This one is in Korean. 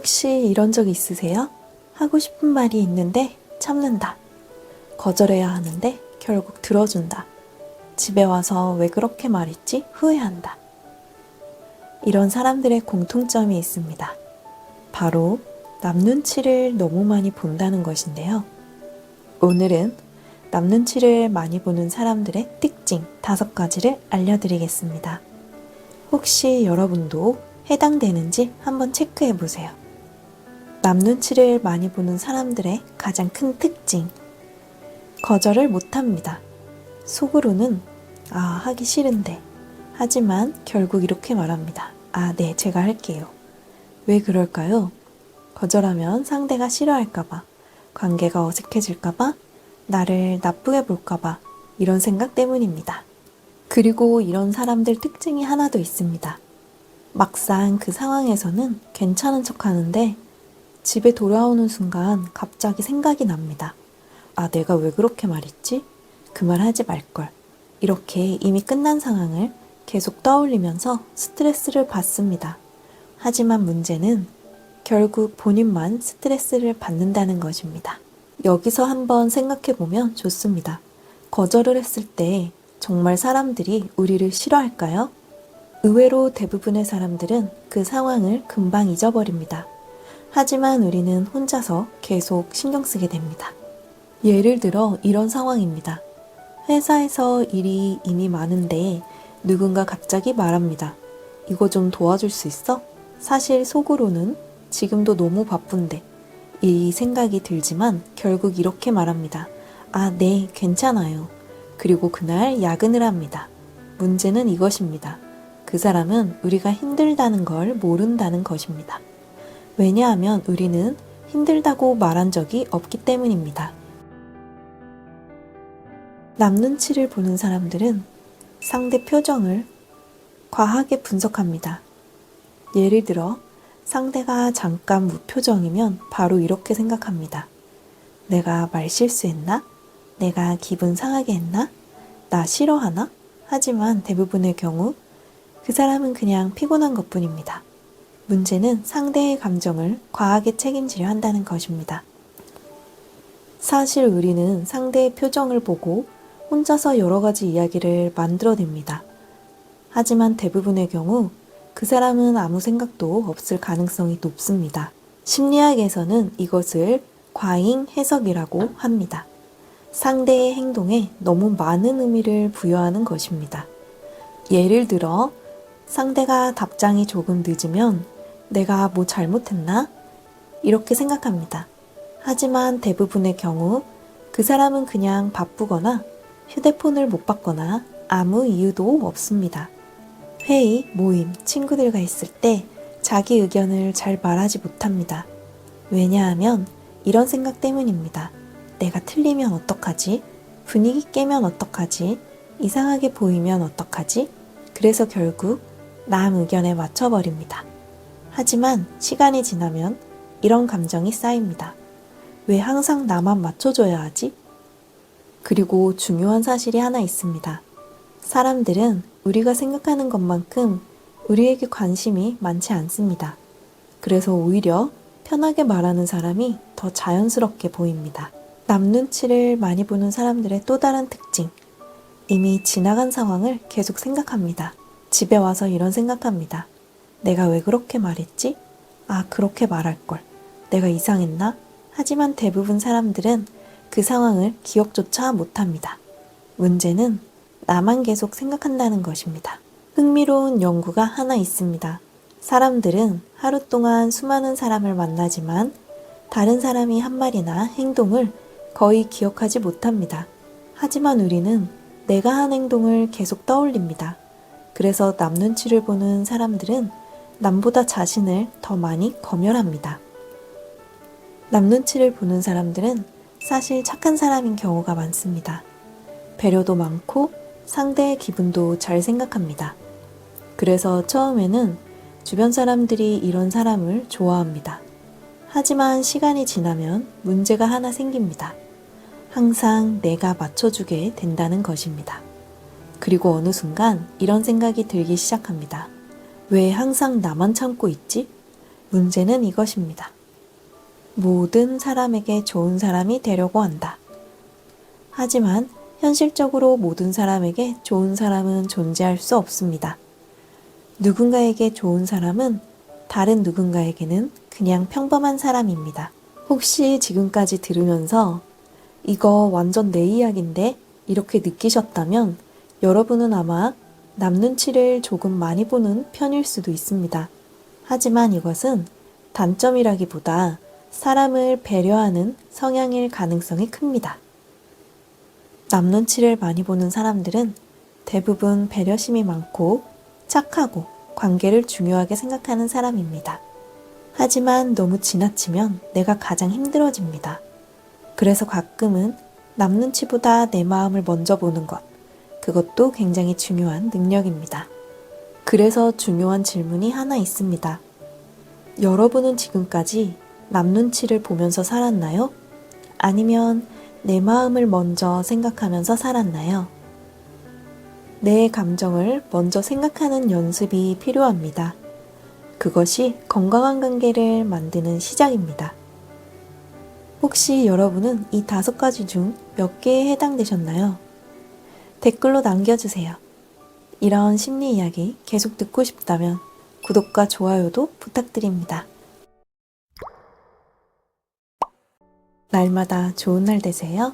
혹시 이런 적 있으세요? 하고 싶은 말이 있는데 참는다. 거절해야 하는데 결국 들어준다. 집에 와서 왜 그렇게 말했지? 후회한다. 이런 사람들의 공통점이 있습니다. 바로 남 눈치를 너무 많이 본다는 것인데요. 오늘은 남 눈치를 많이 보는 사람들의 특징 5가지를 알려드리겠습니다. 혹시 여러분도 해당되는지 한번 체크해 보세요. 남 눈치를 많이 보는 사람들의 가장 큰 특징. 거절을 못합니다. 속으로는 하기 싫은데. 하지만 결국 이렇게 말합니다. 네, 제가 할게요. 왜 그럴까요? 거절하면 상대가 싫어할까봐, 관계가 어색해질까봐, 나를 나쁘게 볼까봐 이런 생각 때문입니다. 그리고 이런 사람들 특징이 하나 더 있습니다. 막상 그 상황에서는 괜찮은 척 하는데 집에 돌아오는 순간 갑자기 생각이 납니다. 내가 왜 그렇게 말했지? 그 말 하지 말걸. 이렇게 이미 끝난 상황을 계속 떠올리면서 스트레스를 받습니다. 하지만 문제는 결국 본인만 스트레스를 받는다는 것입니다. 여기서 한번 생각해보면 좋습니다. 거절을 했을 때 정말 사람들이 우리를 싫어할까요? 의외로 대부분의 사람들은 그 상황을 금방 잊어버립니다. 하지만 우리는 혼자서 계속 신경 쓰게 됩니다. 예를 들어 이런 상황입니다. 회사에서 일이 이미 많은데 누군가 갑자기 말합니다. 이거 좀 도와줄 수 있어? 사실 속으로는 지금도 너무 바쁜데 이 생각이 들지만 결국 이렇게 말합니다. 네, 괜찮아요. 그리고 그날 야근을 합니다. 문제는 이것입니다. 그 사람은 우리가 힘들다는 걸 모른다는 것입니다. 왜냐하면 우리는 힘들다고 말한 적이 없기 때문입니다. 남 눈치를 보는 사람들은 상대 표정을 과하게 분석합니다. 예를 들어 상대가 잠깐 무표정이면 바로 이렇게 생각합니다. 내가 말 실수했나? 내가 기분 상하게 했나? 나 싫어하나? 하지만 대부분의 경우 그 사람은 그냥 피곤한 것뿐입니다. 문제는 상대의 감정을 과하게 책임지려 한다는 것입니다. 사실 우리는 상대의 표정을 보고 혼자서 여러 가지 이야기를 만들어냅니다. 하지만 대부분의 경우 그 사람은 아무 생각도 없을 가능성이 높습니다. 심리학에서는 이것을 과잉 해석이라고 합니다. 상대의 행동에 너무 많은 의미를 부여하는 것입니다. 예를 들어 상대가 답장이 조금 늦으면 내가 뭐 잘못했나? 이렇게 생각합니다. 하지만 대부분의 경우 그 사람은 그냥 바쁘거나 휴대폰을 못 받거나 아무 이유도 없습니다. 회의, 모임, 친구들과 있을 때 자기 의견을 잘 말하지 못합니다. 왜냐하면 이런 생각 때문입니다. 내가 틀리면 어떡하지? 분위기 깨면 어떡하지? 이상하게 보이면 어떡하지? 그래서 결국 남 의견에 맞춰버립니다. 하지만 시간이 지나면 이런 감정이 쌓입니다. 왜 항상 나만 맞춰줘야 하지? 그리고 중요한 사실이 하나 있습니다. 사람들은 우리가 생각하는 것만큼 우리에게 관심이 많지 않습니다. 그래서 오히려 편하게 말하는 사람이 더 자연스럽게 보입니다. 남 눈치를 많이 보는 사람들의 또 다른 특징. 이미 지나간 상황을 계속 생각합니다. 집에 와서 이런 생각합니다. 내가 왜 그렇게 말했지? 그렇게 말할걸. 내가 이상했나? 하지만 대부분 사람들은 그 상황을 기억조차 못합니다. 문제는 나만 계속 생각한다는 것입니다. 흥미로운 연구가 하나 있습니다. 사람들은 하루 동안 수많은 사람을 만나지만 다른 사람이 한 말이나 행동을 거의 기억하지 못합니다. 하지만 우리는 내가 한 행동을 계속 떠올립니다. 그래서 남 눈치를 보는 사람들은 남보다 자신을 더 많이 검열합니다. 남 눈치를 보는 사람들은 사실 착한 사람인 경우가 많습니다. 배려도 많고 상대의 기분도 잘 생각합니다. 그래서 처음에는 주변 사람들이 이런 사람을 좋아합니다. 하지만 시간이 지나면 문제가 하나 생깁니다. 항상 내가 맞춰주게 된다는 것입니다. 그리고 어느 순간 이런 생각이 들기 시작합니다. 왜 항상 나만 참고 있지? 문제는 이것입니다. 모든 사람에게 좋은 사람이 되려고 한다. 하지만 현실적으로 모든 사람에게 좋은 사람은 존재할 수 없습니다. 누군가에게 좋은 사람은 다른 누군가에게는 그냥 평범한 사람입니다. 혹시 지금까지 들으면서 이거 완전 내 이야기인데 이렇게 느끼셨다면 여러분은 아마 남 눈치를 조금 많이 보는 편일 수도 있습니다. 하지만 이것은 단점이라기보다 사람을 배려하는 성향일 가능성이 큽니다. 남 눈치를 많이 보는 사람들은 대부분 배려심이 많고 착하고 관계를 중요하게 생각하는 사람입니다. 하지만 너무 지나치면 내가 가장 힘들어집니다. 그래서 가끔은 남 눈치보다 내 마음을 먼저 보는 것, 그것도 굉장히 중요한 능력입니다. 그래서 중요한 질문이 하나 있습니다. 여러분은 지금까지 남 눈치를 보면서 살았나요? 아니면 내 마음을 먼저 생각하면서 살았나요? 내 감정을 먼저 생각하는 연습이 필요합니다. 그것이 건강한 관계를 만드는 시작입니다. 혹시 여러분은 이 5가지 중 몇 개에 해당되셨나요? 댓글로 남겨주세요. 이런 심리 이야기 계속 듣고 싶다면 구독과 좋아요도 부탁드립니다. 날마다 좋은 날 되세요.